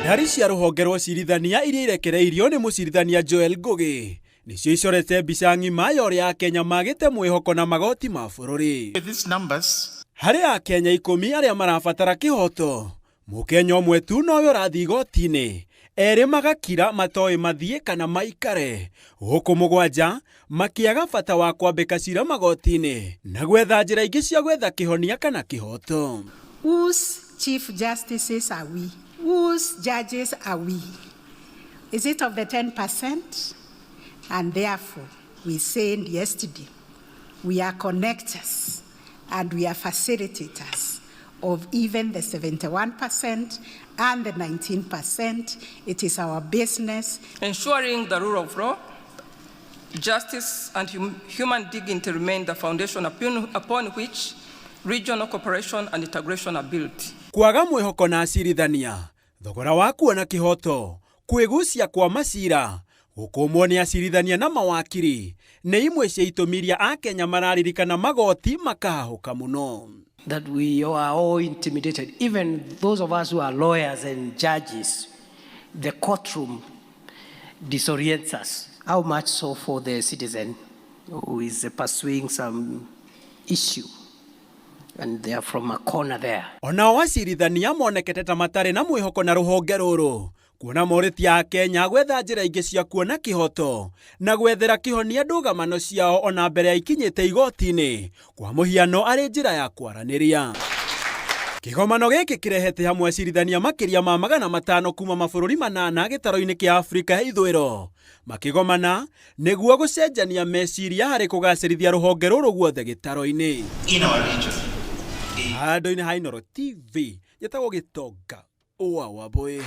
Ndari cia rũhonge rwa ũcirithania iria irekereirio nĩ mũcirithania Joel Ngũgĩ nĩcio icorete mbica ng'ima ya ũrĩa Akenya magĩte mwĩhoko na magooti ma bũrũri. Harĩ Akenya 10 arĩa marabatara kĩhoto, Mũkenya ũmwe tu nowe ũrathiĩ igoti-inĩ, erĩ magakira matoĩ mathiĩ kana maikare, gũkũ 7 makĩaga bata wa kwambĩka cira magoti-inĩ na gwetha njĩra ingĩ cia gwetha kĩhonia kana kĩhoto. Whose chief justices are we? Whose judges are we? Is it of the 10%? And therefore, we said yesterday, we are connectors and we are facilitators of even the 71% and the 19%. It is our business. Ensuring the rule of law, justice and human dignity remain the foundation upon which regional cooperation and integration are built. Kũaga mwĩhoko na acirithania, thogora wa kuona kĩhoto, kwĩgucia kwa macira, gũkũmwo nĩ acirithania na mawakiri, nĩ imwe cia itũmi iria Akenya mararirikana magoti makahũka mũno. That we are all intimidated, even those of us who are lawyers and judges. The courtroom disorients us. How much so for the citizen who is pursuing some issue and they are from a corner there. Onao acirithania monekete ta matarĩ na mwĩhoko na rũhonge rũrũ, kuona morĩti a Kenya gwetha njĩra ingĩ cia kuona kĩhoto na gwethera kĩhonia ndũgamano ciao ona mbere ya ikinyĩte igoti-inĩ, kwa mũhiano arĩ njĩra ya kwaranĩria. Kĩgomano gĩkĩ kĩrehete hamwe acirithania makĩria ma 500 kuma mabũrũri 8 gĩtaro-inĩ kĩa Afrika ya ithũĩro, makĩgomana nĩguo gũcenjania meciria harĩ kũgacĩrithia rũhonge rũrũ guothe gĩtaro-inĩ. Handũ-inĩ ha Inooro TV, njĩtagwo Gĩtonga wa Wambũi.